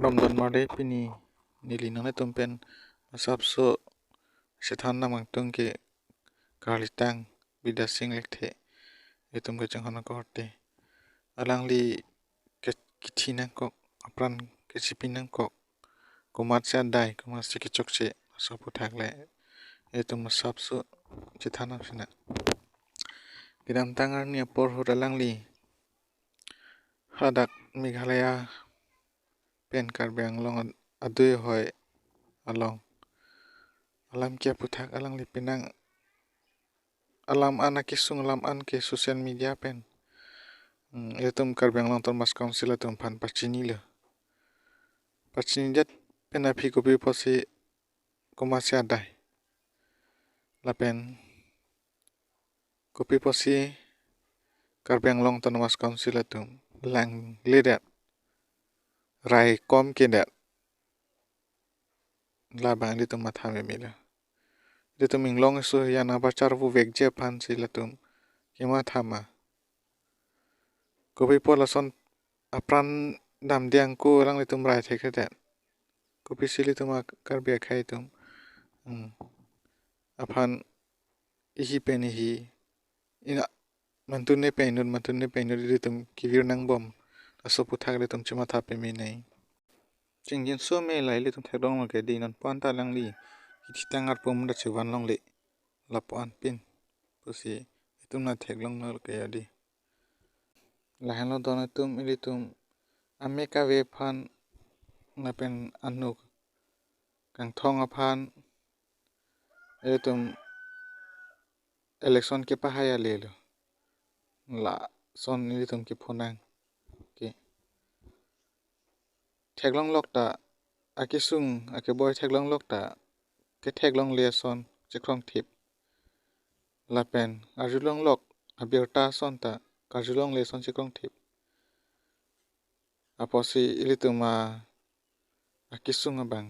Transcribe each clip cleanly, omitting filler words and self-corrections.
Adam don made pini nili nang tumpen masap so setan namang tungke kalitang bida sing lekte etum ke janghana korte alang li ke kitinang kok apran ke sipinang kok kumat se adai kumat se kicok se so putak le etum masap so setan apsina kidam tangar ni por hodalang li hadak Meghalaya pen Karbi Anglong adui hoi along alam kia putak alang li pinang alam anak kisung alam an ke sosial media pen etum Karbi Anglong Thomas Council etum pan pachini dat pen api kopi posi komasi adai la pen kopi posi Karbi Anglong Thomas Council etum lang lidat rai kom kedat la bang di tum matha me mila di tum inglong so ya na bachar vu vekje pan si latum kima thama kopi pola son apran dam diang ko lang li tum rai theke dat kopi sili tum Karbi khai tum apan ihi pen ihi ina mantune penur di tum kivir nang bom aso puthak le tum chima tha pe me nei Jingjin so me lai le tum thedong lo ke di non pon ta lang li ki tangar pom da chuwan long le la pon pin pusi tum na theglong no ke adi la han lo don tum ili tum ame ka ve phan na pen anuk kang thong aphan tum election ke pahaya le lo la son ili tum ki phonang ke theglong lokta akisung ake boy theglong lokta ke theglong le son chekrong thip la pen ajulong lok abirta son ta kajulong le son chekrong thip aposi ilituma akisung abang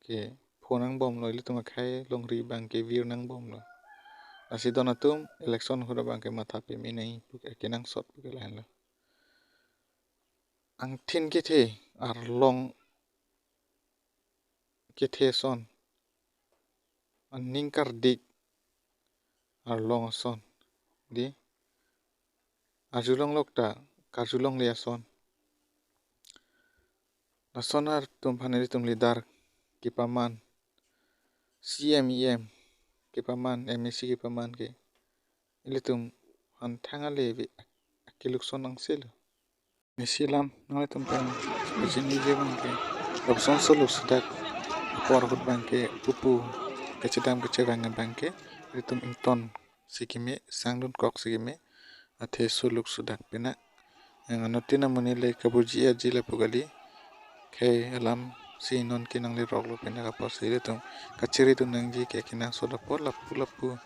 ke phonang bom lo ilituma khai longri bang ke vir nang bom lo asi donatum election hura bang ke matha pe mi nei ke nang sot ke lan lo ang thin ke the ar long ke the son an ningkar dik ar long son di ajulong lokta kajulong le son na sonar tum phaneri tum lidar ki paman CMEM ki paman MSC ki paman ke ilitum han thanga le bi akiluk son ang sel misilam noi tum pen bajini je bang ke opson solu sudak por hut bang ke pupu ke chedam ke chewang bang ke ilitum inton sikime sangdun kok sikime athe suluk sudak pina anotina munile kabuji ajila pugali ke alam si non kinang li roglo pina ka posile tum kachiri tu nangji ke kinang soda por lapu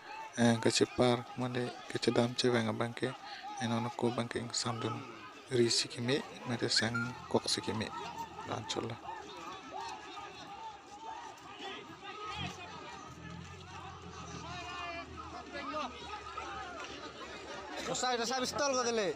kachipar mande kechedam chewang bangke enono ko bangke samdun risi kime mate sang kok sikime lanchola Saya pistol ko dili.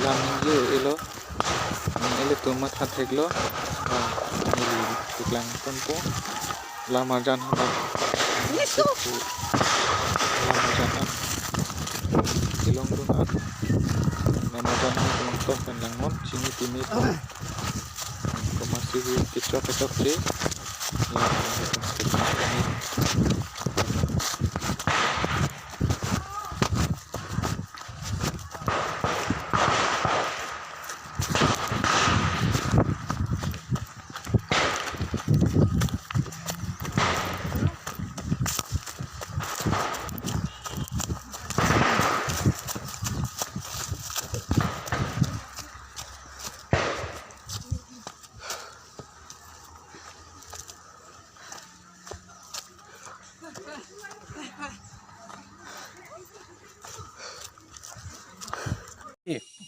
laminglo elo ele tomat hatheglo mili tuklang tempo lamajan haba lamajan ilong dunat lamajan mongtok dan langmon sini timi ko masih kicok je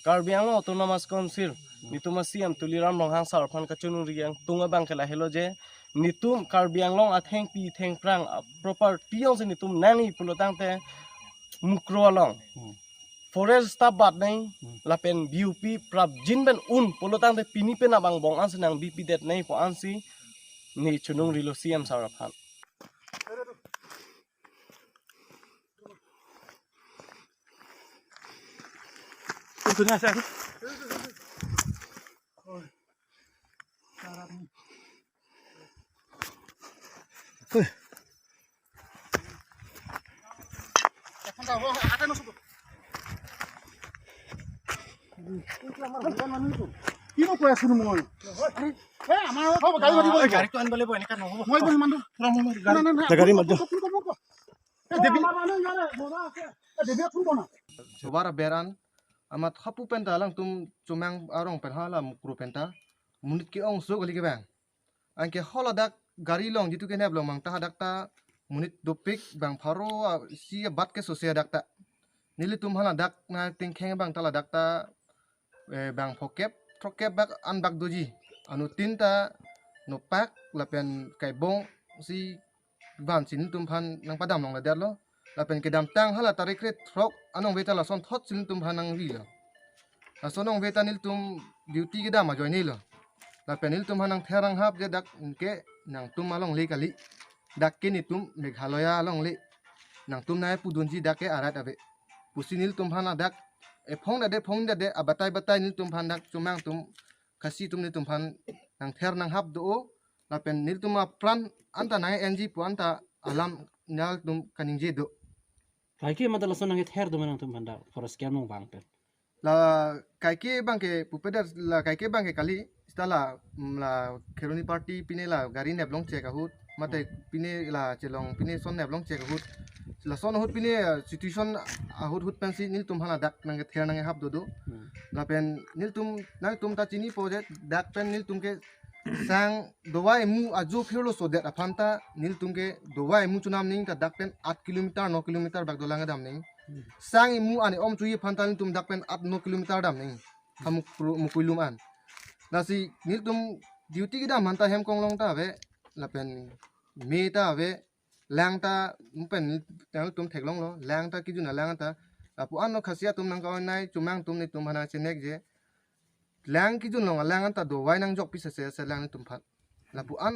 Karbi Anglong Autonomous Council nitum siam tuliram long hang sar phan kachunu riang tunga bang kala helo je nitum Karbi Anglong atheng pi theng prang property ong se nitum nangi pulotang te mukro long forest staff bat nai lapen BUP prap jinben un pulotang te pini pen abang bong an senang BP det nai po ansi ni chunung rilo siam sar phan Subara beran amat hapu penta lang tum cumang arong pen hala mukru penta munit ki ong so gali ke bang anke hola dak gari long jitu ke neb long mang ta dak ta munit dopik bang pharo si bat ke sosia dak ta nili tum hala dak na ting kheng bang tala dak ta bang phokep trokep bak an bak doji anu tinta no pak lapen kai bong si ban sin tum phan nang padam long la der lo lapen ke dam tang hala tarik ret throk anong veta la son thot sin tum phan nang ri lo la sonong veta nil tum duty ke dam ma join ni lo lapen nil tum hanang therang hap je dak ke nang tum along le kali dak ke ni tum meghalaya along le nang tum nai pudunji dak ke arat ave pusinil tum hana dak e phong da de abatai batai nil tum phan dak cumang tum kasi tum ni tum phan nang ther nang hap do lapen nil tum plan anta nai NG pu anta alam nal tum kaning je do Kai ki madala sonang it her do menang tum banda forest kiam nong bang pen. la kai ke bang ke pupeda la kai ke bang ke kali stala la keroni party pine la gari neblong check ahut mate pine la chelong pine son neblong check ahut la son ahut pine situation ahut hut pensi nil tum hana dak nang ke ther nang hap do la pen nil tum ta chini project dak pen nil tum ke sang dowai mu ajo phirlo so det aphanta nil tum ke dowai mu chunam ning ta dak pen 8 kilometer 9 kilometer bak dolanga dam ning sang imu ane om chui phan tan tum dak pen 8 kilometer dam ning ham mukuilum an nasi nil tum duty ki dam hanta hem kong long ta ve la pen me ta ve lang ta pen tel tum thek long lo lang ta ki juna lang ta apu an no khasia tum nang ka nai chumang tum ni tum hana chenek je lang ki jun long lang ta do wai nang jok pi se lang tum phat la pu an